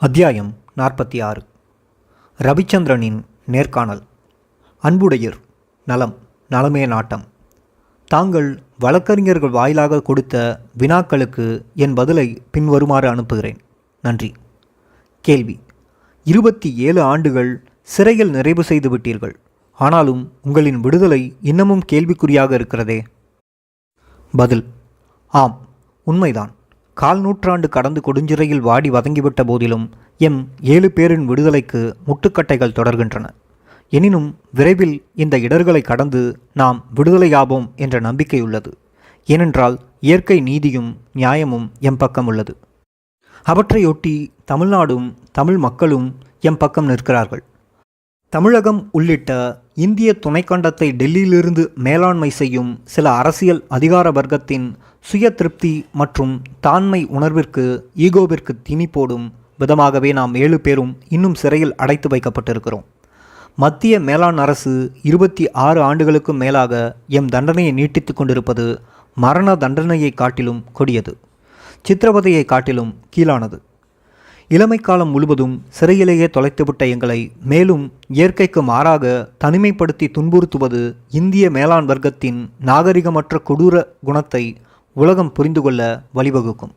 அத்தியாயம் 46. ரவிச்சந்திரனின் நேர்காணல். அன்புடையர், நலம், நலமே நாட்டம். தாங்கள் வழக்கறிஞர்கள் வாயிலாக கொடுத்த வினாக்களுக்கு என் பதிலை பின்வருமாறு அனுப்புகிறேன். நன்றி. கேள்வி: 27 ஆண்டுகள் சிறையில் நிறைவு செய்து விட்டீர்கள். ஆனாலும் உங்களின் விடுதலை இன்னமும் கேள்விக்குறியாக இருக்கிறதே. பதில்: ஆம், உண்மைதான். 1/4 நூற்றாண்டு கடந்து கொடுஞ்சிறையில் வாடி வதங்கிவிட்ட போதிலும் 7 பேரின் விடுதலைக்கு முட்டுக்கட்டைகள் தொடர்கின்றன. எனினும் விரைவில் இந்த இடர்களை கடந்து நாம் விடுதலையாவோம் என்ற நம்பிக்கை உள்ளது. ஏனென்றால் இயற்கை நீதியும் நியாயமும் எம் பக்கம் உள்ளது. அவற்றையொட்டி தமிழ்நாடும் தமிழ் மக்களும் எம் பக்கம் நிற்கிறார்கள். தமிழகம் உள்ளிட்ட இந்திய துணைக்கண்டத்தை டெல்லியிலிருந்து மேலாண்மை செய்யும் சில அரசியல் அதிகார வர்க்கத்தின் சுய திருப்தி மற்றும் தாண்மை உணர்விற்கு, ஈகோவிற்கு திணி போடும் விதமாகவே நாம் 7 பேரும் இன்னும் சிறையில் அடைத்து வைக்கப்பட்டிருக்கிறோம். மத்திய மேலாண் அரசு 26 ஆண்டுகளுக்கும் மேலாக எம் தண்டனையை நீட்டித்து கொண்டிருப்பது மரண தண்டனையை காட்டிலும் கொடியது, சித்திரவதையை காட்டிலும் கீழானது. இளமை காலம் முழுவதும் சிறையிலேயே தொலைத்துவிட்ட எங்களை மேலும் இயற்கைக்கு மாறாக தனிமைப்படுத்தி துன்புறுத்துவது இந்திய மேலாண் வர்க்கத்தின் நாகரிகமற்ற கொடூர குணத்தை உலகம் புரிந்து கொள்ள வழிவகுக்கும்.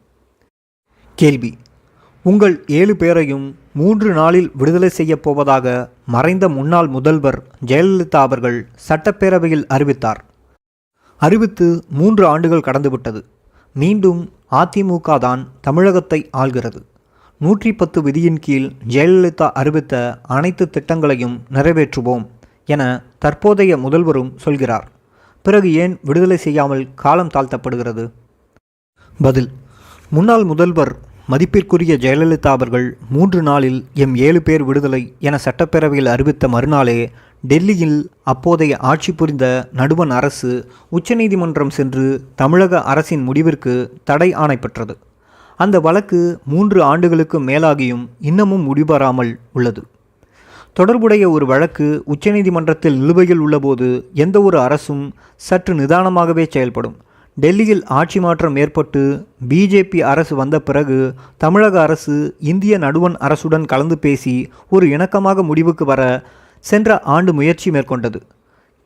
கேள்வி: உங்கள் 7 பேரையும் 3 நாளில் விடுதலை செய்யப் போவதாக மறைந்த முன்னாள் முதல்வர் ஜெயலலிதா அவர்கள் சட்டப்பேரவையில் அறிவித்தார். அறிவித்து 3 ஆண்டுகள் கடந்துவிட்டது. மீண்டும் அதிமுக தான் தமிழகத்தை ஆள்கிறது. 110 விதியின் கீழ் ஜெயலலிதா அறிவித்த அனைத்து திட்டங்களையும் நிறைவேற்றுவோம் என தற்போதைய முதல்வரும் சொல்கிறார். பிறகு ஏன் விடுதலை செய்யாமல் காலம் தாழ்த்தப்படுகிறது? பதில்: முன்னாள் முதல்வர் மதிப்பிற்குரிய ஜெயலலிதா அவர்கள் 3 நாளில் 7 பேர் விடுதலை என சட்டப்பேரவையில் அறிவித்த மறுநாளே டெல்லியில் அப்போதைய ஆட்சி புரிந்த நடுவண் அரசு உச்சநீதிமன்றம் சென்று தமிழக அரசின் முடிவிற்கு தடை ஆணை பெற்றது. அந்த வழக்கு 3 ஆண்டுகளுக்கு மேலாகியும் இன்னமும் முடிவராமல் உள்ளது. தொடர்புடைய ஒரு வழக்கு உச்சநீதிமன்றத்தில் நிலுவையில் உள்ளபோது எந்த ஒரு அரசும் சற்று நிதானமாகவே செயல்படும். டெல்லியில் ஆட்சி மாற்றம் ஏற்பட்டு பிஜேபி அரசு வந்த பிறகு தமிழக அரசு இந்திய நடுவண் அரசுடன் கலந்து பேசி ஒரு இணக்கமாக முடிவுக்கு வர சென்ற ஆண்டு முயற்சி மேற்கொண்டது.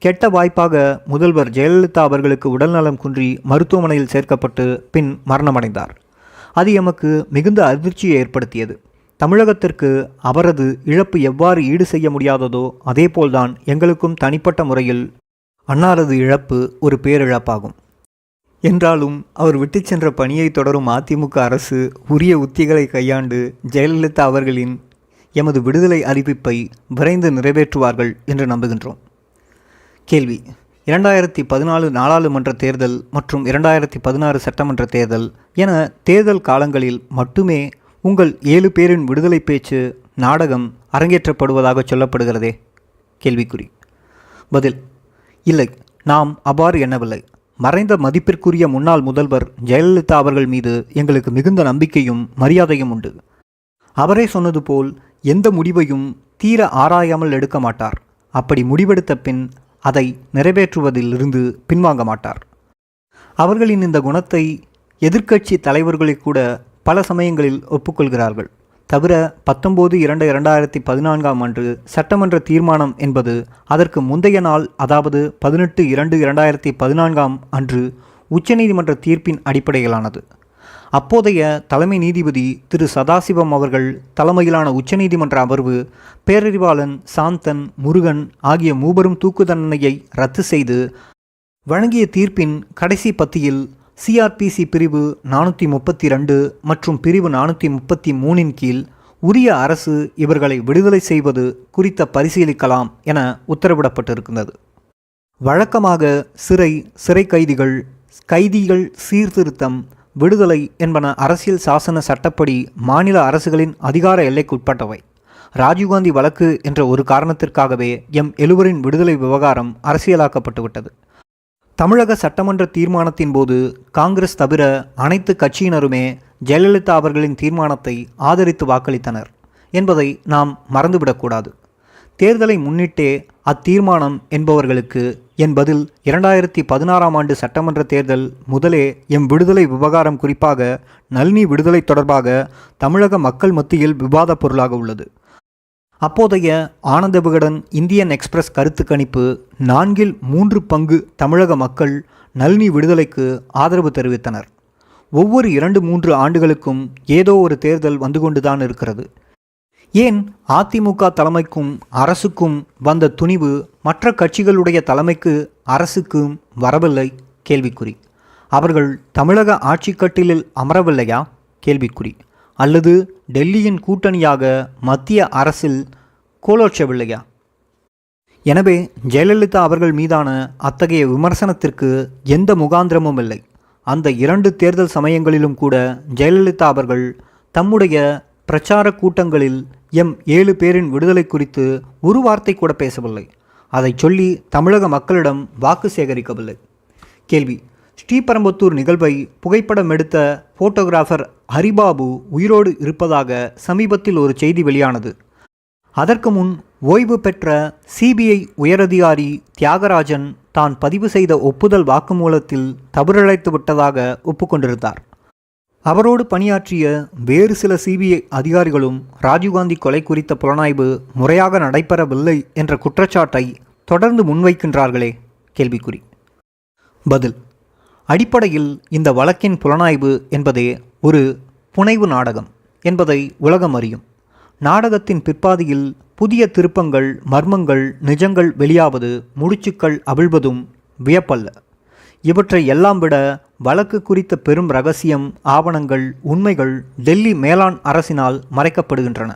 கெட்ட வாய்ப்பாக முதல்வர் ஜெயலலிதா அவர்களுக்கு உடல்நலம் குன்றி மருத்துவமனையில் சேர்க்கப்பட்டு பின் மரணமடைந்தார். அது எமக்கு மிகுந்த அதிர்ச்சியை ஏற்படுத்தியது. தமிழகத்திற்கு அவரது இழப்பு எவ்வாறு ஈடு செய்ய முடியாததோ அதேபோல்தான் எங்களுக்கும் தனிப்பட்ட முறையில் அன்னாரது இழப்பு ஒரு பேரிழப்பாகும். என்றாலும் அவர் விட்டு சென்ற பணியை தொடரும் அதிமுக அரசு உரிய உத்திகளை கையாண்டு ஜெயலலிதா அவர்களின் எமது விடுதலை அறிவிப்பை விரைந்து நிறைவேற்றுவார்கள் என்று நம்புகின்றோம். கேள்வி: 2014 நாடாளுமன்ற தேர்தல் மற்றும் 2016 சட்டமன்ற தேர்தல் என தேர்தல் காலங்களில் மட்டுமே உங்கள் 7 பேரின் விடுதலை பேச்சு நாடகம் அரங்கேற்றப்படுவதாக சொல்லப்படுகிறதே. கேள்விக்குறி. பதில்: இல்லை, நாம் அவ்வாறு எண்ணவில்லை. மறைந்த மதிப்பிற்குரிய முன்னாள் முதல்வர் ஜெயலலிதா அவர்கள் மீது எங்களுக்கு மிகுந்த நம்பிக்கையும் மரியாதையும் உண்டு. அவரே சொன்னது போல் எந்த முடிவையும் தீர ஆராயாமல் எடுக்க மாட்டார். அப்படி முடிவெடுத்த பின் அதை நிறைவேற்றுவதிலிருந்து பின்வாங்க மாட்டார். அவர்களின் இந்த குணத்தை எதிர்க்கட்சி தலைவர்களை கூட பல சமயங்களில் ஒப்புக்கொள்கிறார்கள். தவிர 19/2/2014 அன்று சட்டமன்ற தீர்மானம் என்பது அதற்கு முந்தைய நாள், அதாவது 18/2/2014 அன்று உச்சநீதிமன்ற தீர்ப்பின் அடிப்படையிலானது. அப்போதைய தலைமை நீதிபதி திரு சதாசிவம் அவர்கள் தலைமையிலான உச்சநீதிமன்ற அமர்வு பேரறிவாளன், சாந்தன், முருகன் ஆகிய மூவரும் தூக்கு தண்டனையை ரத்து செய்து வழங்கிய தீர்ப்பின் கடைசி பத்தியில் சிஆர்பிசி பிரிவு 432 மற்றும் பிரிவு 433 கீழ் உரிய அரசு இவர்களை விடுதலை செய்வது குறித்த பரிசீலிக்கலாம் என உத்தரவிடப்பட்டிருக்கிறது. வழக்கமாக சிறை கைதிகள் சீர்திருத்தம், விடுதலை என்பன அரசியல் சாசன சட்டப்படி மாநில அரசுகளின் அதிகார எல்லைக்குட்பட்டவை. ராஜீவ்காந்தி வழக்கு என்ற ஒரு காரணத்திற்காகவே 7 விடுதலை விவகாரம் அரசியலாக்கப்பட்டுவிட்டது. தமிழக சட்டமன்ற தீர்மானத்தின் போது காங்கிரஸ் தவிர அனைத்து கட்சியினருமே ஜெயலலிதா அவர்களின் தீர்மானத்தை ஆதரித்து வாக்களித்தனர் என்பதை நாம் மறந்துவிடக்கூடாது. தேர்தலை முன்னிட்டே அத்தீர்மானம் என்பவர்களுக்கு என் பதில் 2016ஆம் ஆண்டு சட்டமன்ற தேர்தல் முதலே எம் விடுதலை விவகாரம், குறிப்பாக நளினி விடுதலை தொடர்பாக தமிழக மக்கள் மத்தியில் விவாத பொருளாக உள்ளது. அப்போதைய ஆனந்த விகடன் இந்தியன் எக்ஸ்பிரஸ் கருத்து கணிப்பு 3/4 தமிழக மக்கள் நளினி விடுதலைக்கு ஆதரவு தெரிவித்தனர். ஒவ்வொரு 2-3 ஆண்டுகளுக்கும் ஏதோ ஒரு தேர்தல் வந்து கொண்டுதான் இருக்கிறது. ஏன் அதிமுக தலைமைக்கும் அரசுக்கும் வந்த துணிவு மற்ற கட்சிகளுடைய தலைமைக்கு அரசுக்கும் வரவில்லை? கேள்விக்குறி. அவர்கள் தமிழக ஆட்சிக்கட்டிலில் அமரவில்லையா? கேள்விக்குறி. அல்லது டெல்லியின் கூட்டணியாக மத்திய அரசில் கோலோச்சவில்லையா? எனவே ஜெயலலிதா அவர்கள் மீதான அத்தகைய விமர்சனத்திற்கு எந்த முகாந்திரமும் இல்லை. அந்த 2 தேர்தல் சமயங்களிலும் கூட ஜெயலலிதா அவர்கள் தம்முடைய பிரச்சார கூட்டங்களில் எம் 7 பேரின் விடுதலை குறித்து ஒரு வார்த்தை கூட பேசவில்லை. அதை சொல்லி தமிழக மக்களிடம் வாக்கு சேகரிக்கவில்லை. கேள்வி. ஸ்ரீபெரும்புத்தூர் நிகழ்வை புகைப்படம் எடுத்த போட்டோகிராஃபர் ஹரிபாபு உயிரோடு இருப்பதாக சமீபத்தில் ஒரு செய்தி வெளியானது. அதற்கு முன் ஓய்வு பெற்ற சிபிஐ உயரதிகாரி தியாகராஜன் தான் பதிவு செய்த ஒப்புதல் வாக்குமூலத்தில் தவறிழைத்து விட்டதாக ஒப்புக்கொண்டிருந்தார். அவரோடு பணியாற்றிய வேறு சில சிபிஐ அதிகாரிகளும் ராஜீவ்காந்தி கொலை குறித்த புலனாய்வு முறையாக நடைபெறவில்லை என்ற குற்றச்சாட்டை தொடர்ந்து முன்வைக்கின்றார்களே? கேள்விக்குறி. பதில். அடிப்படையில் இந்த வழக்கின் புலனாய்வு என்பதே ஒரு புனைவு நாடகம் என்பதை உலகம் அறியும். நாடகத்தின் பிற்பாதியில் புதிய திருப்பங்கள், மர்மங்கள், நிஜங்கள் வெளியாவது, முடிச்சுக்கள் அவிழ்வதும் வியப்பல்ல. இவற்றை எல்லாம் விட வழக்கு குறித்த பெரும் இரகசியம், ஆவணங்கள், உண்மைகள் டெல்லி மேலாண் அரசினால் மறைக்கப்படுகின்றன.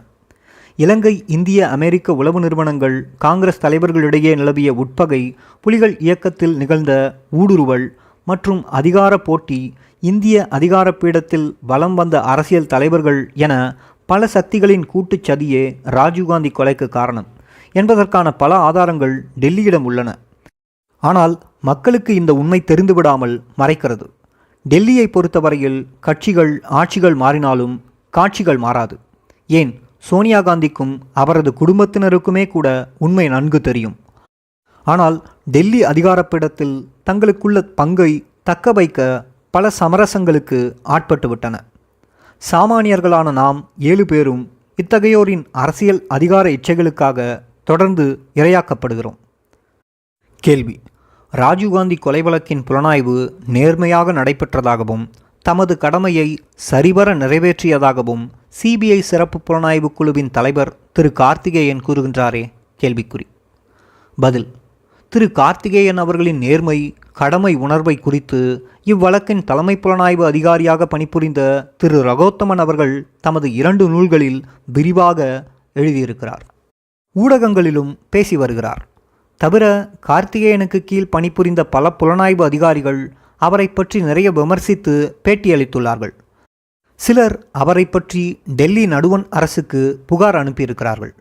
இலங்கை, இந்திய, அமெரிக்க உளவு நிறுவனங்கள், காங்கிரஸ் தலைவர்களிடையே நிலவிய உட்பகை, புலிகள் இயக்கத்தில் நிகழ்ந்த ஊடுருவல் மற்றும் அதிகார போட்டி, இந்திய அதிகார பீடத்தில் வலம் வந்த அரசியல் தலைவர்கள் என பல சக்திகளின் கூட்டுச்சதியே ராஜீவ்காந்தி கொலைக்கு காரணம் என்பதற்கான பல ஆதாரங்கள் டெல்லியிடம் உள்ளன. ஆனால் மக்களுக்கு இந்த உண்மை தெரிந்துவிடாமல் மறைக்கிறது. டெல்லியை பொறுத்தவரையில் கட்சிகள், ஆட்சிகள் மாறினாலும் காட்சிகள் மாறாது. ஏன், சோனியா காந்திக்கும் அவரது குடும்பத்தினருக்குமே கூட உண்மை நன்கு தெரியும். ஆனால் டெல்லி அதிகாரப்பீடத்தில் தங்களுக்குள்ள பங்கை தக்க வைக்க பல சமரசங்களுக்கு ஆட்பட்டுவிட்டன. சாமானியர்களான நாம் 7 பேரும் இத்தகையோரின் அரசியல் அதிகார இச்சைகளுக்காக தொடர்ந்து இரையாக்கப்படுகிறோம். கேள்வி. ராஜீவ்காந்தி கொலை வழக்கின் புலனாய்வு நேர்மையாக நடைபெற்றதாகவும் தமது கடமையை சரிவர நிறைவேற்றியதாகவும் சிபிஐ சிறப்பு புலனாய்வு குழுவின் தலைவர் திரு கார்த்திகேயன் கூறுகின்றாரே? கேள்விக்குறி. பதில். திரு கார்த்திகேயன் அவர்களின் நேர்மை, கடமை உணர்வை குறித்து இவ்வழக்கின் தலைமை புலனாய்வு அதிகாரியாக பணிபுரிந்த திரு ரகோத்தமன் அவர்கள் தமது 2 நூல்களில் விரிவாக எழுதியிருக்கிறார். ஊடகங்களிலும் பேசி வருகிறார். தவிர கார்த்திகேயனுக்கு கீழ் பணிபுரிந்த பல புலனாய்வு அதிகாரிகள் அவரை பற்றி நிறைய விமர்சித்து பேட்டியளித்துள்ளார்கள். சிலர் அவரை பற்றி டெல்லி நடுவண் அரசுக்கு புகார் அனுப்பியிருக்கிறார்கள்.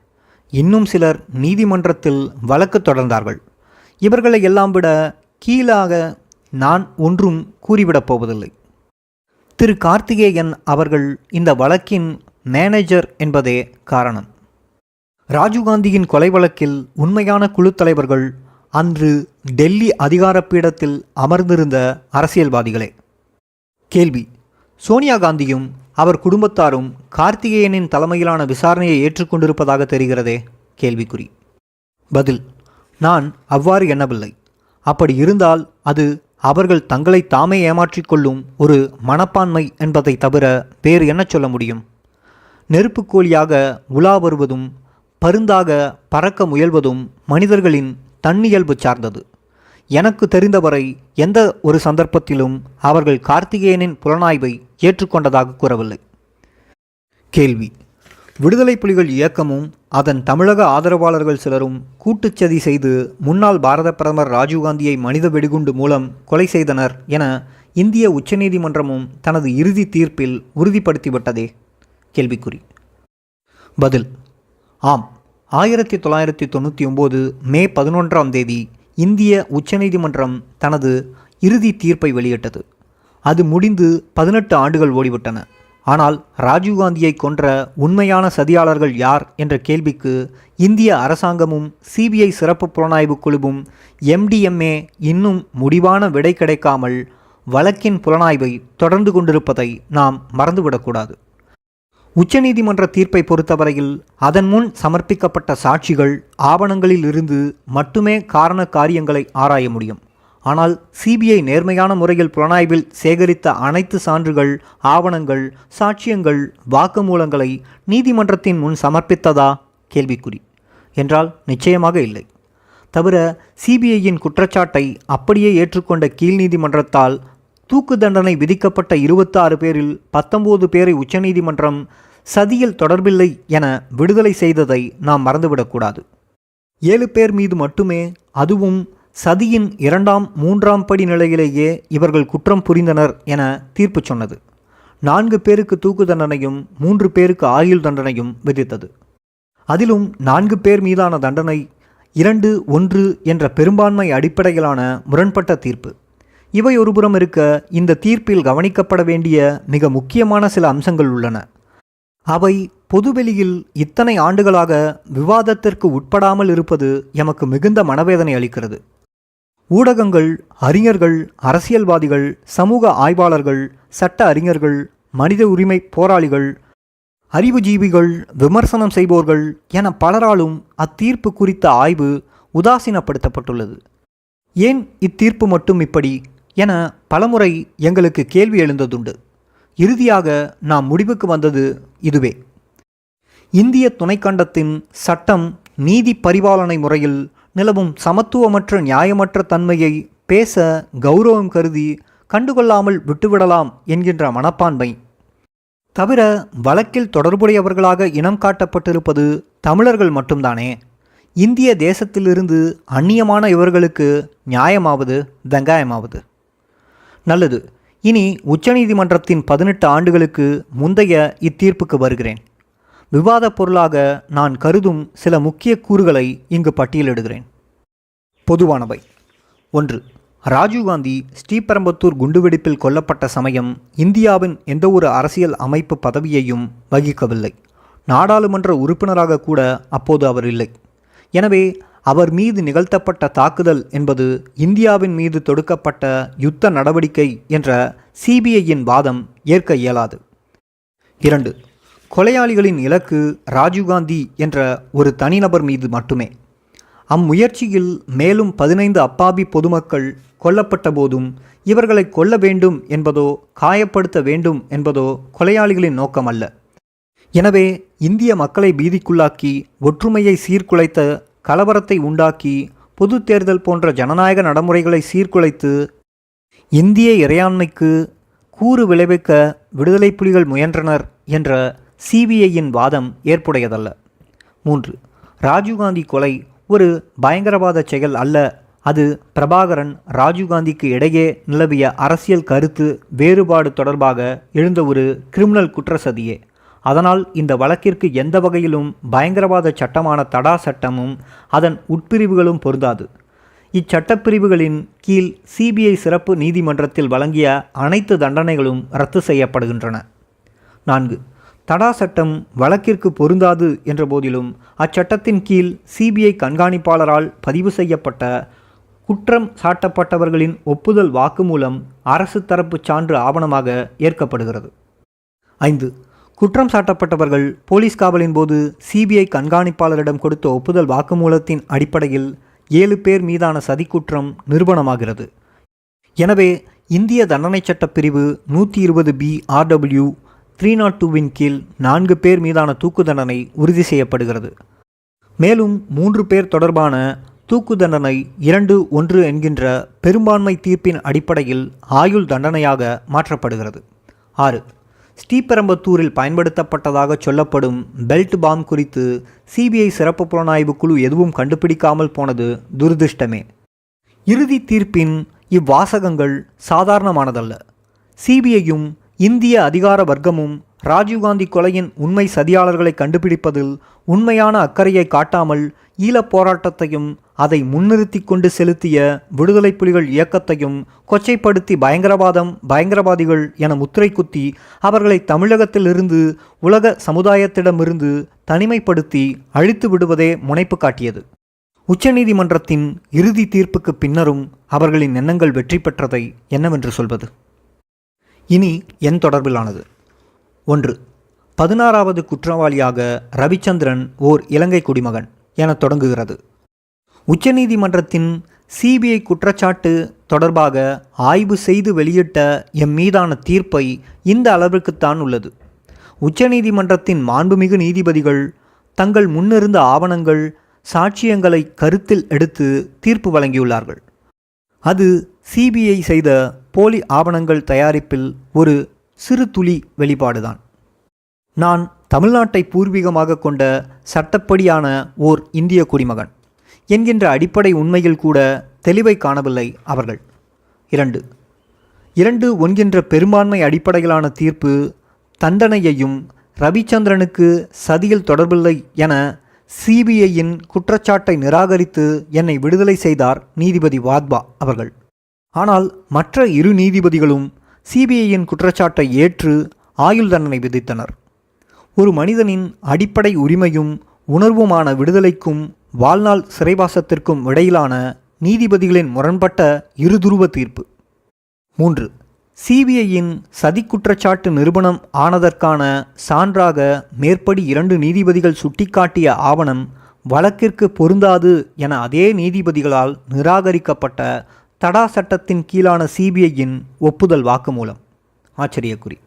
இன்னும் சிலர் நீதிமன்றத்தில் வழக்கு தொடர்ந்தார்கள். இவர்களை எல்லாம் விட கீழாக நான் ஒன்றும் கூறிவிடப் போவதில்லை. திரு கார்த்திகேயன் அவர்கள் இந்த வழக்கின் மேனேஜர் என்பதே காரணம். ராஜீவ்காந்தியின் கொலை வழக்கில் உண்மையான குழு தலைவர்கள் அன்று டெல்லி அதிகார பீடத்தில் அமர்ந்திருந்த அரசியல்வாதிகளே. கேள்வி. சோனியா காந்தியும் அவர் குடும்பத்தாரும் கார்த்திகேயனின் தலைமையிலான விசாரணையை ஏற்றுக்கொண்டிருப்பதாக தெரிகிறதே? கேள்விக்குறி. பதில். நான் அவ்வாறு எண்ணவில்லை. அப்படி இருந்தால் அது அவர்கள் தங்களை தாமே ஏமாற்றிக்கொள்ளும் ஒரு மனப்பான்மை என்பதை தவிர வேறு என்ன சொல்ல முடியும்? நெருப்புக்கோழியாக உலா வருவதும் பருந்தாக பறக்க முயல்வதும் மனிதர்களின் தன்னியல்பு சார்ந்தது. எனக்கு தெரிந்தவரை எந்த ஒரு சந்தர்ப்பத்திலும் அவர்கள் கார்த்திகேயனின் புலனாய்வை ஏற்றுக்கொண்டதாக கூறவில்லை. கேள்வி. விடுதலை புலிகள் இயக்கமும் அதன் தமிழக ஆதரவாளர்கள் சிலரும் கூட்டுச்சதி செய்து முன்னாள் பாரத பிரதமர் ராஜீவ்காந்தியை மனித வெடிகுண்டு மூலம் கொலை செய்தனர் என இந்திய உச்சநீதிமன்றமும் தனது இறுதி தீர்ப்பில் உறுதிப்படுத்திவிட்டதே? கேள்விக்குறி. பதில். ஆம். 1999 மே 11 இந்திய உச்சநீதிமன்றம் தனது இறுதி தீர்ப்பை வெளியிட்டது. அது முடிந்து 18 ஆண்டுகள் ஓடிவிட்டன. ஆனால் ராஜீவ்காந்தியை கொன்ற உண்மையான சதியாளர்கள் யார் என்ற கேள்விக்கு இந்திய அரசாங்கமும் சிபிஐ சிறப்பு புலனாய்வு குழுவும் எம்டிஎம்ஏ இன்னும் முடிவான விடை கிடைக்காமல் வழக்கின் புலனாய்வை தொடர்ந்து கொண்டிருப்பதை நாம் மறந்துவிடக்கூடாது. உச்சநீதிமன்ற தீர்ப்பை பொறுத்தவரையில் அதன் முன் சமர்ப்பிக்கப்பட்ட சாட்சிகள் ஆவணங்களில் இருந்து மட்டுமே காரண காரியங்களை ஆராய முடியும். ஆனால் சிபிஐ நேர்மையான முறையில் புலனாய்வில் சேகரித்த அனைத்து சான்றுகள், ஆவணங்கள், சாட்சியங்கள், வாக்குமூலங்களை நீதிமன்றத்தின் முன் சமர்ப்பித்ததா? கேள்விக்குறி. என்றால் நிச்சயமாக இல்லை. தவிர சிபிஐயின் குற்றச்சாட்டை அப்படியே ஏற்றுக்கொண்ட கீழ் நீதிமன்றத்தால் தூக்கு தண்டனை விதிக்கப்பட்ட 26 பேரில் 19 பேரை உச்சநீதிமன்றம் சதியில் தொடர்பில்லை என விடுதலை செய்ததை நாம் மறந்துவிடக்கூடாது. 7 பேர் மீது மட்டுமே, அதுவும் சதியின் 2ஆம் 3ஆம் படி நிலையிலேயே இவர்கள் குற்றம் புரிந்தனர் என தீர்ப்பு சொன்னது. 4 பேருக்கு தூக்கு தண்டனையும் 3 பேருக்கு ஆயுள் தண்டனையும் விதித்தது. அதிலும் 4 பேர் மீதான தண்டனை 2-1 என்ற பெரும்பான்மை அடிப்படையிலான முரண்பட்ட தீர்ப்பு. இவை ஒருபுறம் இருக்க, இந்த தீர்ப்பில் கவனிக்கப்பட வேண்டிய மிக முக்கியமான சில அம்சங்கள் உள்ளன. அவை பொதுவெளியில் இத்தனை ஆண்டுகளாக விவாதத்திற்கு உட்படாமல் இருப்பது எமக்கு மிகுந்த மனவேதனை அளிக்கிறது. ஊடகங்கள், அறிஞர்கள், அரசியல்வாதிகள், சமூக ஆய்வாளர்கள், சட்ட அறிஞர்கள், மனித உரிமை போராளிகள், அறிவுஜீவிகள், விமர்சனம் செய்பவர்கள் என பலராலும் அத்தீர்ப்பு குறித்த ஆய்வு உதாசீனப்படுத்தப்பட்டுள்ளது. ஏன் இத்தீர்ப்பு மட்டும் இப்படி என பலமுறை எங்களுக்கு கேள்வி எழுந்ததுண்டு. இறுதியாக நாம் முடிவுக்கு வந்தது இதுவே. இந்திய துணைக்கண்டத்தின் சட்டம் நீதி பரிபாலனை முறையில் நிலவும் சமத்துவமற்ற நியாயமற்ற தன்மையை பேச கௌரவம் கருதி கண்டுகொள்ளாமல் விட்டுவிடலாம் என்கின்ற மனப்பான்மை. தவிர வழக்கில் தொடர்புடையவர்களாக இனம் காட்டப்பட்டிருப்பது தமிழர்கள் மட்டும்தானே. இந்திய தேசத்திலிருந்து அந்நியமான இவர்களுக்கு நியாயமாவது வெங்காயமாவது? நல்லது. இனி உச்சநீதிமன்றத்தின் 18 ஆண்டுகளுக்கு முந்தைய இத்தீர்ப்புக்கு வருகிறேன். விவாத பொருளாக நான் கருதும் சில முக்கிய கூறுகளை இங்கு பட்டியலிடுகிறேன். பொதுவானவை. 1. ராஜீவ்காந்தி ஸ்ரீபெரும்புதூர் குண்டுவெடிப்பில் கொல்லப்பட்ட சமயம் இந்தியாவின் எந்த ஒரு அரசியல் அமைப்பு பதவியையும் வகிக்கவில்லை. நாடாளுமன்ற உறுப்பினராக கூட அப்போது அவர் இல்லை. எனவே அவர் மீது நிகழ்த்தப்பட்ட தாக்குதல் என்பது இந்தியாவின் மீது தொடுக்கப்பட்ட யுத்த நடவடிக்கை என்ற சிபிஐயின் வாதம் ஏற்க இயலாது. 2. கொலையாளிகளின் இலக்கு ராஜீவ்காந்தி என்ற ஒரு தனிநபர் மீது மட்டுமே. அம்முயற்சியில் மேலும் 15 அப்பாவி பொதுமக்கள் கொல்லப்பட்ட போதும் இவர்களை கொல்ல வேண்டும் என்பதோ காயப்படுத்த வேண்டும் என்பதோ கொலையாளிகளின் நோக்கம் அல்ல. எனவே இந்திய மக்களை பீதிக்குள்ளாக்கி ஒற்றுமையை சீர்குலைத்த, கலவரத்தை உண்டாக்கி, பொது தேர்தல் போன்ற ஜனநாயக நடைமுறைகளை சீர்குலைத்து இந்திய இறையாண்மைக்கு கூறு விளைவிக்க விடுதலை புலிகள் முயன்றனர் என்ற சிபிஐயின் வாதம் ஏற்புடையதல்ல. 3. ராஜீவ்காந்தி கொலை ஒரு பயங்கரவாத செயல் அல்ல. அது பிரபாகரன், ராஜீவ்காந்திக்கு இடையே நிலவிய அரசியல் கருத்து வேறுபாடு தொடர்பாக எழுந்த ஒரு கிரிமினல் குற்றச்சதியே. அதனால் இந்த வழக்கிற்கு எந்த வகையிலும் பயங்கரவாத சட்டமான தடா சட்டமும் அதன் உட்பிரிவுகளும் பொருந்தாது. இச்சட்டப்பிரிவுகளின் கீழ் சிபிஐ சிறப்பு நீதிமன்றத்தில் வழங்கிய அனைத்து தண்டனைகளும் ரத்து செய்யப்படுகின்றன. 4. தடா சட்டம் வழக்கிற்கு பொருந்தாது என்ற போதிலும் அச்சட்டத்தின் கீழ் சிபிஐ கண்காணிப்பாளரால் பதிவு செய்யப்பட்ட குற்றம் சாட்டப்பட்டவர்களின் ஒப்புதல் வாக்குமூலம் அரசு தரப்பு சான்று ஆவணமாக ஏற்கப்படுகிறது. 5. குற்றம் சாட்டப்பட்டவர்கள் போலீஸ் காவலின் போது சிபிஐ கண்காணிப்பாளரிடம் கொடுத்த ஒப்புதல் வாக்குமூலத்தின் அடிப்படையில் 7 பேர் மீதான சதிக்குற்றம் நிரூபணமாகிறது. எனவே இந்திய தண்டனை சட்டப்பிரிவு 120B RW 302வின் கீழ் 4 பேர் மீதான தூக்கு தண்டனை உறுதி செய்யப்படுகிறது. மேலும் 3 பேர் தொடர்பான தூக்கு தண்டனை 2-1 என்கின்ற பெரும்பான்மை தீர்ப்பின் அடிப்படையில் ஆயுள் தண்டனையாக மாற்றப்படுகிறது. 6. ஸ்ரீபெரும்புதூரில் பயன்படுத்தப்பட்டதாக சொல்லப்படும் பெல்ட் பாம் குறித்து சிபிஐ சிறப்பு புலனாய்வு குழு எதுவும் கண்டுபிடிக்காமல் போனது துரதிர்ஷ்டமே. இறுதி தீர்ப்பின் இவ்வாசகங்கள் சாதாரணமானதல்ல. சிபிஐயும் இந்திய அதிகார வர்க்கமும் ராஜீவ்காந்தி கொலையின் உண்மை சதியாளர்களை கண்டுபிடிப்பதில் உண்மையான அக்கறையை காட்டாமல் ஈழப் போராட்டத்தையும் அதை முன்னிறுத்தி கொண்டு செலுத்திய விடுதலை புலிகள் இயக்கத்தையும் கொச்சைப்படுத்தி பயங்கரவாதிகள் என முத்திரை குத்தி அவர்களை தமிழகத்திலிருந்து உலக சமுதாயத்திடமிருந்து தனிமைப்படுத்தி அழித்து விடுவதே முனைப்பு காட்டியது. உச்சநீதிமன்றத்தின் இறுதி தீர்ப்புக்கு பின்னரும் அவர்களின் எண்ணங்கள் வெற்றி பெற்றதை என்னவென்று சொல்வது? இனி என் தொடர்பிலானது. 1. 16வது குற்றவாளியாக ரவிச்சந்திரன் ஓர் இலங்கை குடிமகன் என தொடங்குகிறது. உச்சநீதிமன்றத்தின் சிபிஐ குற்றச்சாட்டு தொடர்பாக ஆய்வு செய்து வெளியிட்ட எம் மீதான தீர்ப்பை இந்த அளவிற்குத்தான் உள்ளது. உச்சநீதிமன்றத்தின் மாண்புமிகு நீதிபதிகள் தங்கள் முன்னிருந்த ஆவணங்கள் சாட்சியங்களை கருத்தில் எடுத்து தீர்ப்பு வழங்கியுள்ளார்கள். அது சிபிஐ செய்த போலி ஆவணங்கள் தயாரிப்பில் ஒரு சிறு துளி வெளிப்பாடுதான். நான் தமிழ்நாட்டை பூர்வீகமாக கொண்ட சட்டப்படியான ஓர் இந்திய குடிமகன் என்கின்ற அடிப்படை உண்மையில் கூட தெளிவை காணவில்லை அவர்கள். 2 என்கின்ற பெரும்பான்மை அடிப்படையிலான தீர்ப்பு தண்டனையையும் ரவிச்சந்திரனுக்கு சதியில் தொடர்பில்லை என சிபிஐயின் குற்றச்சாட்டை நிராகரித்து என்னை விடுதலை செய்தார் நீதிபதி வாத்வா அவர்கள். ஆனால் மற்ற இரு நீதிபதிகளும் சிபிஐயின் குற்றச்சாட்டை ஏற்று ஆயுள் தண்டனை விதித்தனர். ஒரு மனிதனின் அடிப்படை உரிமையும் உணர்வுமான விடுதலைக்கும் வாழ்நாள் சிறைவாசத்திற்கும் இடையிலான நீதிபதிகளின் முரண்பட்ட இருதுருவ தீர்ப்பு. 3. சிபிஐயின் சதி குற்றச்சாட்டு நிரூபணம் ஆனதற்கான சான்றாக மேற்படி 2 நீதிபதிகள் சுட்டிக்காட்டிய ஆவணம் வழக்கிற்கு பொருந்தாது என அதே நீதிபதிகளால் நிராகரிக்கப்பட்ட தடா சட்டத்தின் கீழான சிபிஐயின் ஒப்புதல் வாக்குமூலம். ஆச்சரியக்குறி.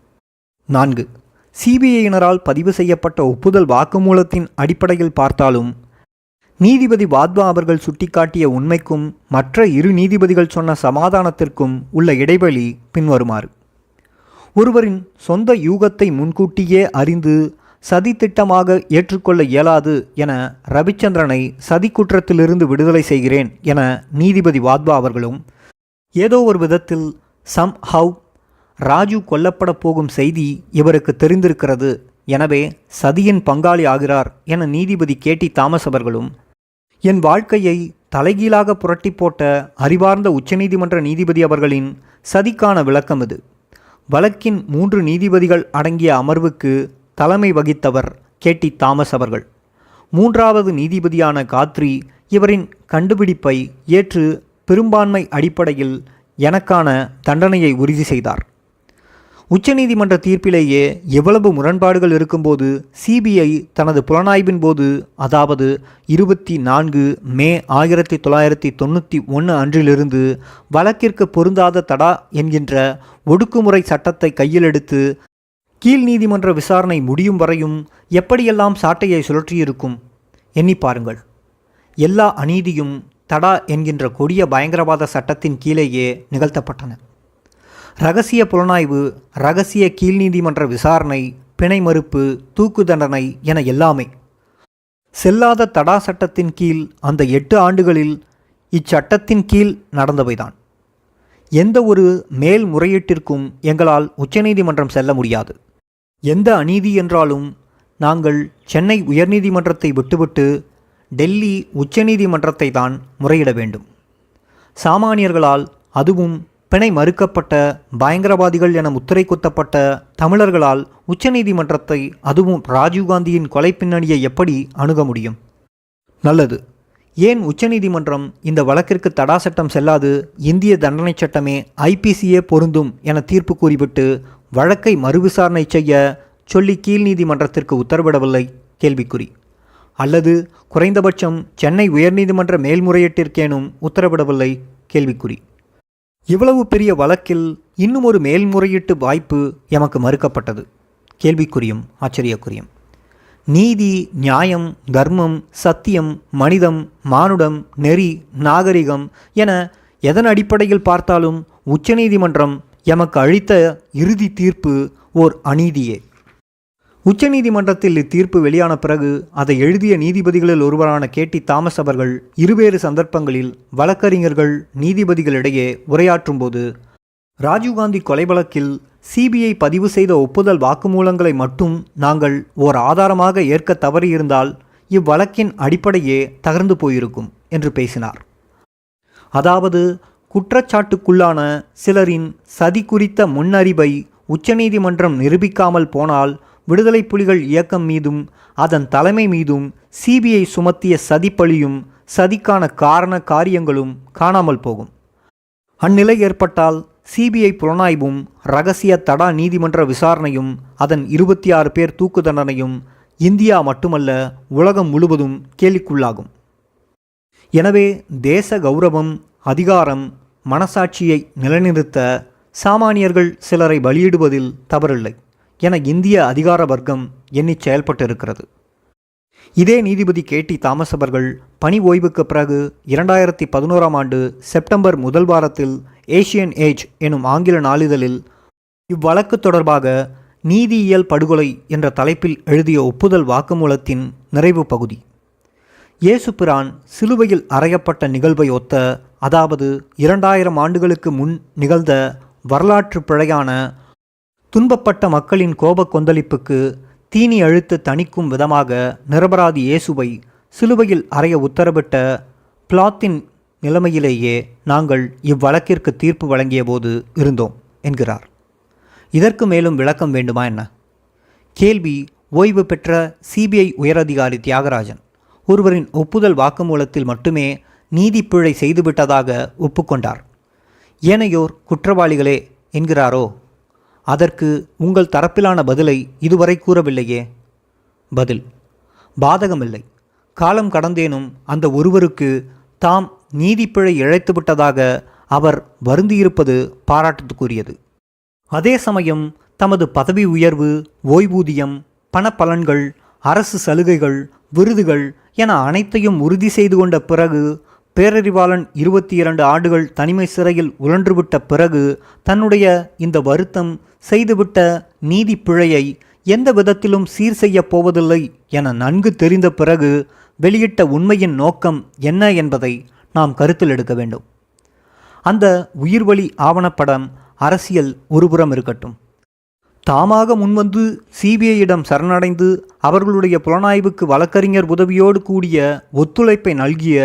4. சிபிஐயினரால் பதிவு செய்யப்பட்ட ஒப்புதல் வாக்குமூலத்தின் அடிப்படையில் பார்த்தாலும் நீதிபதி வாத்வா அவர்கள் சுட்டிக்காட்டிய உண்மைக்கும் மற்ற இரு நீதிபதிகள் சொன்ன சமாதானத்திற்கும் உள்ள இடைவெளி பின்வருமாறு. ஒருவரின் சொந்த யூகத்தை முன்கூட்டியே அறிந்து சதி திட்டமாக ஏற்றுக்கொள்ள இயலாது என ரவிச்சந்திரனை சதி குற்றத்திலிருந்து விடுதலை செய்கிறேன் என நீதிபதி வாத்வா அவர்களும், ஏதோ ஒரு விதத்தில் சம்ஹவ் ராஜு கொல்லப்பட போகும் செய்தி இவருக்கு தெரிந்திருக்கிறது, எனவே சதியின் பங்காளி ஆகிறார் என நீதிபதி கேடி தாமஸ் அவர்களும், என் வாழ்க்கையை தலைகீழாக புரட்டி போட்ட அறிவார்ந்த உச்சநீதிமன்ற நீதிபதி அவர்களின் சதிக்கான விளக்கம் இது. வழக்கின் 3 நீதிபதிகள் அடங்கிய அமர்வுக்கு தலைமை வகித்தவர் கேடி தாமஸ் அவர்கள். 3வது நீதிபதியான காத்ரி இவரின் கண்டுபிடிப்பை ஏற்று பெரும்பான்மை அடிப்படையில் எனக்கான தண்டனையை உறுதி செய்தார். உச்சநீதிமன்ற தீர்ப்பிலேயே எவ்வளவு முரண்பாடுகள் இருக்கும்போது சிபிஐ தனது புலனாய்வின் போது, அதாவது 24 மே 1991 அன்றிலிருந்து வழக்கிற்கு பொருந்தாத தடா என்கின்ற ஒடுக்குமுறை சட்டத்தை கையில் எடுத்து கீழ் நீதிமன்ற விசாரணை முடியும் வரையும் எப்படியெல்லாம் சாட்டையை சுழற்றியிருக்கும் எண்ணி பாருங்கள். எல்லா அநீதியும் தடா என்கின்ற கொடிய பயங்கரவாத சட்டத்தின் கீழேயே நிகழ்த்தப்பட்டன. இரகசிய புலனாய்வு, இரகசிய கீழ்நீதிமன்ற விசாரணை, பிணை மறுப்பு, தூக்கு தண்டனை என எல்லாமே செல்லாத தடா சட்டத்தின் கீழ் அந்த 8 ஆண்டுகளில் இச்சட்டத்தின் கீழ் நடந்தவைதான். எந்த ஒரு மேல்முறையீட்டிற்கும் எங்களால் உச்சநீதிமன்றம் செல்ல முடியாது. எந்த அநீதி என்றாலும் நாங்கள் சென்னை உயர்நீதிமன்றத்தை விட்டுவிட்டு டெல்லி உச்சநீதிமன்றத்தை தான் முறையிட வேண்டும். சாமானியர்களால், அதுவும் பிணை மறுக்கப்பட்ட பயங்கரவாதிகள் என முத்திரை குத்தப்பட்ட தமிழர்களால் உச்சநீதிமன்றத்தை, அதுவும் ராஜீவ்காந்தியின் கொலை பின்னணியை எப்படி அணுக முடியும்? நல்லது, ஏன் உச்சநீதிமன்றம் இந்த வழக்கிற்கு தடா சட்டம் செல்லாது, இந்திய தண்டனை சட்டமே ஐபிசியே பொருந்தும் என தீர்ப்பு கூறிவிட்டு வழக்கை மறுவிசாரணை செய்ய சொல்லி கீழ் நீதிமன்றத்திற்கு உத்தரவிடவில்லை? கேள்விக்குறி. அல்லது குறைந்தபட்சம் சென்னை உயர்நீதிமன்ற மேல்முறையீட்டிற்கேனும் உத்தரவிடவில்லை? கேள்விக்குறி. இவ்வளவு பெரிய வழக்கில் இன்னும் ஒரு மேல்முறையீட்டு வாய்ப்பு எமக்கு மறுக்கப்பட்டது? கேள்விக்குறியும் ஆச்சரியக்குறியும். நீதி, நியாயம், தர்மம், சத்தியம், மனிதம், மானுடம், நெறி, நாகரிகம் என எதன் அடிப்படையில் பார்த்தாலும் உச்சநீதிமன்றம் எமக்கு அளித்த இறுதி தீர்ப்பு ஓர் அநீதியே. உச்சநீதிமன்றத்தில் இத்தீர்ப்பு வெளியான பிறகு அதை எழுதிய நீதிபதிகளில் ஒருவரான கேடி தாமஸ் அவர்கள் இருவேறு சந்தர்ப்பங்களில் வழக்கறிஞர்கள் நீதிபதிகளிடையே உரையாற்றும்போது, ராஜீவ்காந்தி கொலை வழக்கில் சிபிஐ பதிவு செய்த ஒப்புதல் வாக்குமூலங்களை மட்டும் நாங்கள் ஓர் ஆதாரமாக ஏற்க தவறியிருந்தால் இவ்வழக்கின் அடிப்படையே தகர்ந்து போயிருக்கும். என்று பேசினார். அதாவது குற்றச்சாட்டுக்குள்ளான சிலரின் சதி குறித்த முன்னறிவை உச்சநீதிமன்றம் நிரூபிக்காமல் போனால் விடுதலை புலிகள் இயக்கம் மீதும் அதன் தலைமை மீதும் சிபிஐ சுமத்திய சதிப்பழியும் சதிக்கான காரண காரியங்களும் காணாமல் போகும். அந்நிலை ஏற்பட்டால் சிபிஐ புலனாய்வும் இரகசிய தடா நீதிமன்ற விசாரணையும் அதன் 26 பேர் தூக்கு தண்டனையும் இந்தியா மட்டுமல்ல உலகம் முழுவதும் கேலிக்குள்ளாகும். எனவே தேச கௌரவம், அதிகாரம், மனசாட்சியை நிலைநிறுத்த சாமானியர்கள் சிலரை பலியிடுவதில் தவறில்லை என இந்திய அதிகார வர்க்கம் எண்ணி செயல்பட்டிருக்கிறது. இதே நீதிபதி KT தாமஸ் அவர்கள் பணி ஓய்வுக்கு பிறகு 2011ஆம் ஆண்டு செப்டம்பர் முதல் வாரத்தில் ஏஷியன் ஏஜ் எனும் ஆங்கில நாளிதழில் இவ்வழக்கு தொடர்பாக நீதியியல் படுகொலை என்ற தலைப்பில் எழுதிய ஒப்புதல் வாக்குமூலத்தின் நிறைவு பகுதி, இயேசு பிரான் சிலுவையில் அறையப்பட்ட நிகழ்வை ஒத்த, அதாவது 2000 ஆண்டுகளுக்கு முன் நிகழ்ந்த வரலாற்று பிழையான துன்பப்பட்ட மக்களின் கோப கொந்தளிப்புக்கு தீனி அழுத்த தணிக்கும் விதமாக நிரபராதி இயேசுவை சிலுவையில் அறைய உத்தரவிட்ட பிளாத்தின் நிலைமையிலேயே நாங்கள் இவ்வழக்கிற்கு தீர்ப்பு வழங்கிய போது இருந்தோம் என்கிறார். இதற்கு மேலும் விளக்கம் வேண்டுமா என்ன? கேள்வி ஓய்வு பெற்ற சிபிஐ உயரதிகாரி தியாகராஜன் ஒருவரின் ஒப்புதல் வாக்குமூலத்தில் மட்டுமே நீதிப்பிழை செய்துவிட்டதாக ஒப்புக்கொண்டார். ஏனையோர் குற்றவாளிகளே என்கிறாரோ? அதற்கு உங்கள் தரப்பிலான பதிலை இதுவரை கூறவில்லையே. பதில்: பாதகமில்லை. காலம் கடந்தேனும் அந்த ஒருவருக்கு தாம் நீதிப்பிழை இழைத்துவிட்டதாக அவர் வருந்தியிருப்பது பாராட்டுக்குரியது. அதே சமயம் தமது பதவி உயர்வு, ஓய்வூதியம், பணப்பலன்கள், அரசு சலுகைகள், விருதுகள் என அனைத்தையும் உறுதி செய்து கொண்ட பிறகு, பேரறிவாளன் 22 ஆண்டுகள் தனிமை சிறையில் உழன்றுவிட்ட பிறகு தன்னுடைய இந்த வருத்தம் செய்துவிட்ட நீதி பிழையை எந்த விதத்திலும் சீர் செய்யப் போவதில்லை என நன்கு தெரிந்த பிறகு வெளியிட்ட உண்மையின் நோக்கம் என்ன என்பதை நாம் கருத்தில் எடுக்க வேண்டும். அந்த உயிர்வழி ஆவணப்படம் அரசியல் ஒருபுறம் இருக்கட்டும். தாமாக முன்வந்து சிபிஐயிடம் சரணடைந்து அவர்களுடைய புலனாய்வுக்கு வழக்கறிஞர் உதவியோடு கூடிய ஒத்துழைப்பை நல்கிய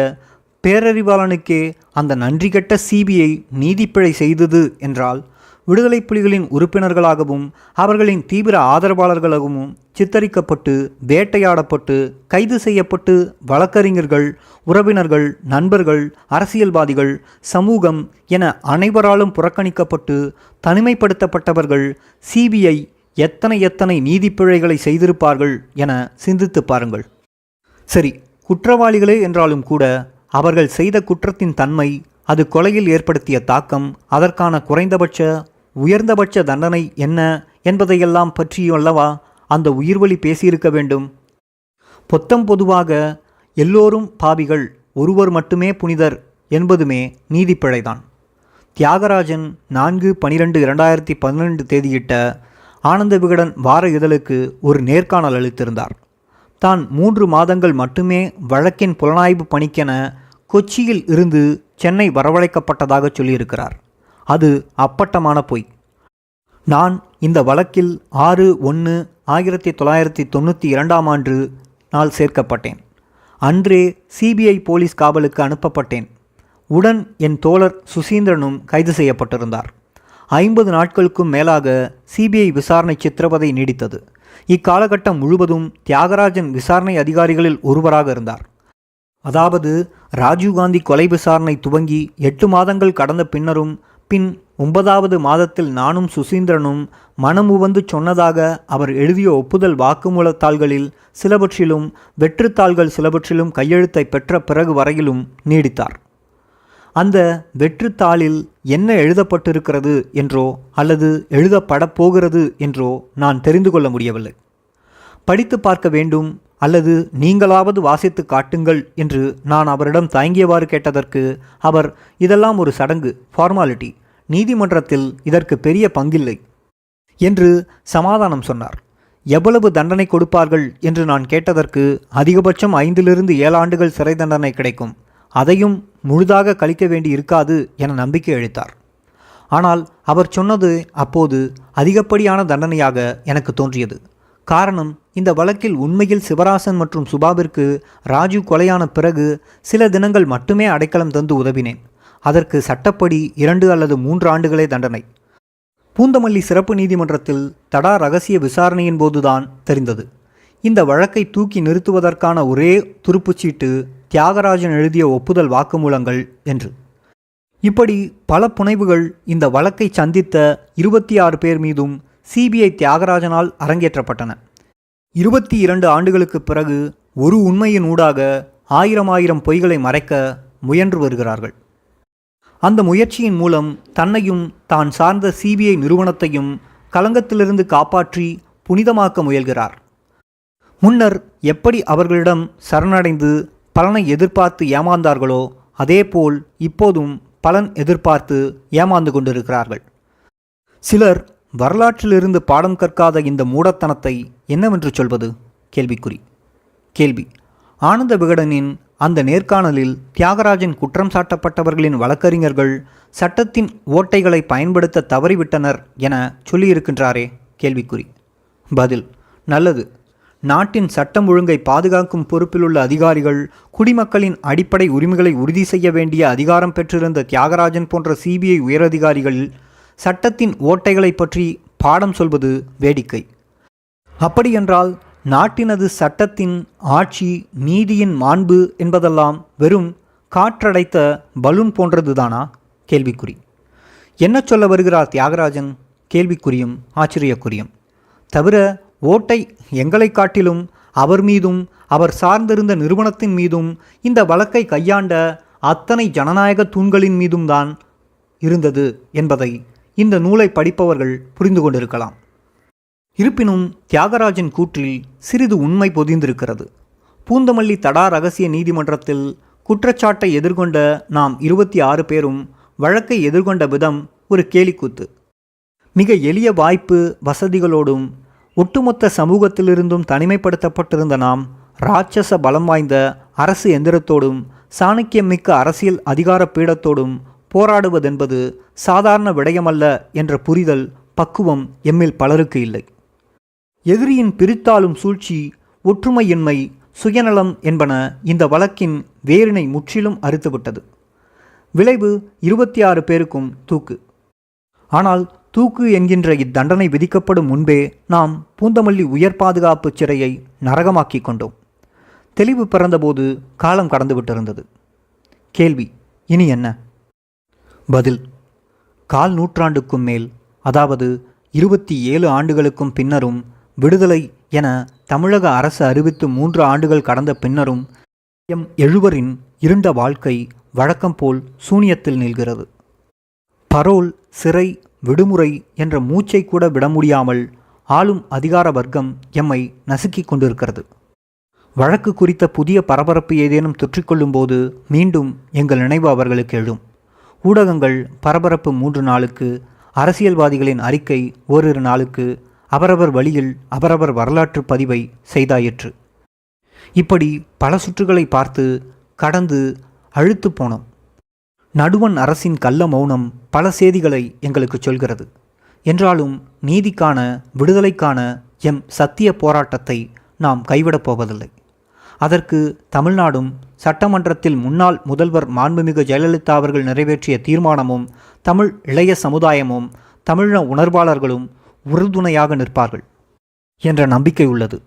பேரறிவாளனுக்கே அந்த நன்றி கெட்ட சிபிஐ நீதிப்பிழை செய்தது என்றால், விடுதலை புலிகளின் உறுப்பினர்களாகவும் அவர்களின் தீவிர ஆதரவாளர்களாகவும் சித்தரிக்கப்பட்டு வேட்டையாடப்பட்டு கைது செய்யப்பட்டு வழக்கறிஞர்கள், உறவினர்கள், நண்பர்கள், அரசியல்வாதிகள், சமூகம் என அனைவராலும் புறக்கணிக்கப்பட்டு தனிமைப்படுத்தப்பட்டவர்கள் சிபிஐ எத்தனை நீதிப்பிழைகளை செய்திருப்பார்கள் என சிந்தித்து பாருங்கள். சரி, குற்றவாளிகளே என்றாலும் கூட அவர்கள் செய்த குற்றத்தின் தன்மை, அது கொலையில் ஏற்படுத்திய தாக்கம், அதற்கான குறைந்தபட்ச உயர்ந்தபட்ச தண்டனை என்ன என்பதையெல்லாம் பற்றியல்லவா அந்த உயிர்வழி பேசியிருக்க வேண்டும். பொதுவாக எல்லோரும் பாவிகள், ஒருவர் மட்டுமே புனிதர் என்பதுமே நீதிப்பிழைதான். தியாகராஜன் 4/12/2012 தேதியிட்ட ஆனந்த விகடன் வார இதழுக்கு ஒரு நேர்காணல் அளித்திருந்தார். தான் 3 மாதங்கள் மட்டுமே வழக்கின் புலனாய்வு பணிக்கென கொச்சியில் இருந்து சென்னை வரவழைக்கப்பட்டதாக சொல்லியிருக்கிறார். அது அப்பட்டமான பொய். நான் இந்த வழக்கில் 6/1/1992ஆம் ஆண்டு நாள் சேர்க்கப்பட்டேன். அன்றே சிபிஐ போலீஸ் காவலுக்கு அனுப்பப்பட்டேன். உடன் என் தோழர் சுசீந்திரனும் கைது செய்யப்பட்டிருந்தார். 50 நாட்களுக்கும் மேலாக சிபிஐ விசாரணை சித்திரவதை நீடித்தது. இக்காலகட்டம் முழுவதும் தியாகராஜன் விசாரணை அதிகாரிகளில் ஒருவராக இருந்தார். அதாவது ராஜீவ்காந்தி கொலை விசாரணை துவங்கி 8 மாதங்கள் கடந்த பின்னரும் பின் 9வது மாதத்தில் நானும் சுசீந்திரனும் மனமுவந்து சொன்னதாக அவர் எழுதிய ஒப்புதல் வாக்குமூலத்தாள்களில் சிலவற்றிலும் வெற்றுத்தாள்கள் சிலவற்றிலும் கையெழுத்தை பெற்ற பிறகு வரையிலும் நீடித்தார். அந்த வெற்றுத்தாளில் என்ன எழுதப்பட்டிருக்கிறது என்றோ அல்லது எழுதப்படப் போகிறது என்றோ நான் தெரிந்து கொள்ள முடியவில்லை. படித்து பார்க்க வேண்டும் அல்லது நீங்களாவது வாசித்து காட்டுங்கள் என்று நான் அவரிடம் தயங்கியவாறு கேட்டதற்கு அவர், இதெல்லாம் ஒரு சடங்கு, ஃபார்மாலிட்டி, நீதிமன்றத்தில் இதற்கு பெரிய பங்கில்லை என்று சமாதானம் சொன்னார். எவ்வளவு தண்டனை கொடுப்பார்கள் என்று நான் கேட்டதற்கு, அதிகபட்சம் 5 ஆண்டுகள் சிறை தண்டனை கிடைக்கும், அதையும் முழுதாக கழிக்க வேண்டி இருக்காது என நம்பிக்கை அளித்தார். ஆனால் அவர் சொன்னது அப்போது அதிகப்படியான தண்டனையாக எனக்கு தோன்றியது. காரணம், இந்த வழக்கில் உண்மையில் சிவராசன் மற்றும் சுபாவிற்கு ராஜீவ் கொலையான பிறகு சில தினங்கள் மட்டுமே அடைக்கலம் தந்து உதவினேன். அதற்கு சட்டப்படி 2 அல்லது 3 ஆண்டுகளே தண்டனை. பூந்தமல்லி சிறப்பு நீதிமன்றத்தில் தடா ரகசிய விசாரணையின் போதுதான் தெரிந்தது. இந்த வழக்கை தூக்கி நிறுத்துவதற்கான ஒரே துருப்புச்சீட்டு தியாகராஜன் எழுதிய ஒப்புதல் வாக்குமூலங்கள் என்று. இப்படி பல புனைவுகள் இந்த வழக்கை சந்தித்த 26 பேர் மீதும் சிபிஐ தியாகராஜனால் அரங்கேற்றப்பட்டன. 22 ஆண்டுகளுக்கு பிறகு ஒரு உண்மையின் ஊடாக 1000 பொய்களை மறைக்க முயன்று வருகிறார்கள். அந்த முயற்சியின் மூலம் தன்னையும் தான் சார்ந்த சிபிஐ நிறுவனத்தையும் களங்கத்திலிருந்து காப்பாற்றி புனிதமாக்க முயல்கிறார். முன்னர் எப்படி அவர்களிடம் சரணடைந்து பலனை எதிர்பார்த்து ஏமாந்தார்களோ அதேபோல் இப்போதும் பலன் எதிர்பார்த்து ஏமாந்து கொண்டிருக்கிறார்கள். சிலர் வரலாற்றிலிருந்து பாடம் கற்காத இந்த மூடத்தனத்தை என்னவென்று சொல்வது? கேள்வி. ஆனந்த விகடனின் அந்த நேர்காணலில் தியாகராஜன் குற்றம் சாட்டப்பட்டவர்களின் வழக்கறிஞர்கள் சட்டத்தின் ஓட்டைகளை பயன்படுத்த தவறிவிட்டனர் என சொல்லியிருக்கின்றாரே? பதில்: நல்லது. நாட்டின் சட்டம் ஒழுங்கை பாதுகாக்கும் பொறுப்பிலுள்ள அதிகாரிகள் குடிமக்களின் அடிப்படை உரிமைகளை உறுதி செய்ய வேண்டிய அதிகாரம் பெற்றிருந்த தியாகராஜன் போன்ற சிபிஐ உயரதிகாரிகள் சட்டத்தின் ஓட்டைகளை பற்றி பாடம் சொல்வது வேடிக்கை. அப்படியென்றால் நாட்டினது சட்டத்தின் ஆட்சி, நீதியின் மாண்பு என்பதெல்லாம் வெறும் காற்றடைத்த பலூன் போன்றதுதானா? என்ன சொல்ல வருகிறார் தியாகராஜன்? கேள்விக்குறியும் ஆச்சரியக்குறியும். தவிர ஓட்டை எங்களை காட்டிலும் அவர் மீதும் அவர் சார்ந்திருந்த நிறுவனத்தின் மீதும் இந்த வழக்கை கையாண்ட அத்தனை ஜனநாயக தூண்களின் மீதும் தான் இருந்தது என்பதை இந்த நூலை படிப்பவர்கள் புரிந்து கொண்டிருக்கலாம். இருப்பினும் தியாகராஜன் கூற்றில் சிறிது உண்மை பொதிந்திருக்கிறது. பூந்தமல்லி தடா ரகசிய நீதிமன்றத்தில் குற்றச்சாட்டை எதிர்கொண்ட நாம் 26 பேரும் வழக்கை எதிர்கொண்ட விதம் ஒரு கேலிக்கூத்து. மிக எளிய வாய்ப்பு வசதிகளோடும் ஒட்டுமொத்த சமூகத்திலிருந்தும் தனிமைப்படுத்தப்பட்டிருந்த நாம் இராட்சச பலம் வாய்ந்த அரசு எந்திரத்தோடும் சாணக்கியமிக்க அரசியல் அதிகார பீடத்தோடும் போராடுவதென்பது சாதாரண விடயமல்ல என்ற புரிதல், பக்குவம் எம்மில் பலருக்கு இல்லை. எதிரியின் பிரித்தாளும் சூழ்ச்சி, ஒற்றுமையின்மை, சுயநலம் என்பன இந்த வழக்கின் வேரினை முற்றிலும் அறுத்துவிட்டது. விளைவு 26 பேருக்கும் தூக்கு. ஆனால் தூக்கு என்கின்ற இத்தண்டனை விதிக்கப்படும் முன்பே நாம் பூந்தமல்லி உயர் பாதுகாப்பு சிறையை நரகமாக்கி கொண்டோம். தெளிவு பிறந்தபோது காலம் கடந்துவிட்டிருந்தது. கேள்வி: இனி என்ன? பதில்: 1/4 நூற்றாண்டுக்கும் மேல், அதாவது 27 ஆண்டுகளுக்கும் பின்னரும், விடுதலை என தமிழக அரசு அறிவித்து 3 ஆண்டுகள் கடந்த பின்னரும் எம் எழுவரின் இருண்ட வாழ்க்கை வழக்கம் போல் சூனியத்தில் நில்கிறது. பரோல், சிறை, விடுமுறை என்ற மூச்சை கூட விட முடியாமல் ஆளும் அதிகார வர்க்கம் எம்மை நசுக்கிக் கொண்டிருக்கிறது. வழக்கு குறித்த புதிய பரபரப்பு ஏதேனும் தொற்றிக்கொள்ளும் போது மீண்டும் எங்கள் நினைவு அவர்களுக்கு எழும். ஊடகங்கள் பரபரப்பு 3 நாளுக்கு, அரசியல்வாதிகளின் அறிக்கை ஓரிரு நாளுக்கு, அவரவர் வழியில் அவரவர் வரலாற்று பதிவை செய்தாயிற்று. இப்படி பல சுற்றுகளை பார்த்து கடந்து அழுத்து போனோம். நடுவண் அரசின் கள்ள மௌனம் பல செய்திகளை எங்களுக்கு சொல்கிறது. என்றாலும் நீதிக்கான, விடுதலைக்கான எம் சத்திய போராட்டத்தை நாம் கைவிடப் போவதில்லை. அதற்கு தமிழ்நாடும் சட்டமன்றத்தில் முன்னாள் முதல்வர் மாண்புமிகு ஜெயலலிதா அவர்கள் நிறைவேற்றிய தீர்மானமும், தமிழ் இளைய சமுதாயமும், தமிழ உணர்வாளர்களும் உறுதுணையாக நிற்பார்கள் என்ற நம்பிக்கை உள்ளது.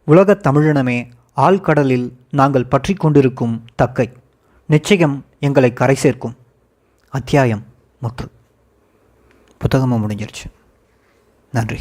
உலகத் தமிழினமே, ஆழ்கடலில் நாங்கள் பற்றி கொண்டிருக்கும் தக்கை நிச்சயம் எங்களை கரை சேர்க்கும். அத்தியாயம் முற்று. புத்தகமும் முடிஞ்சிருச்சு. நன்றி.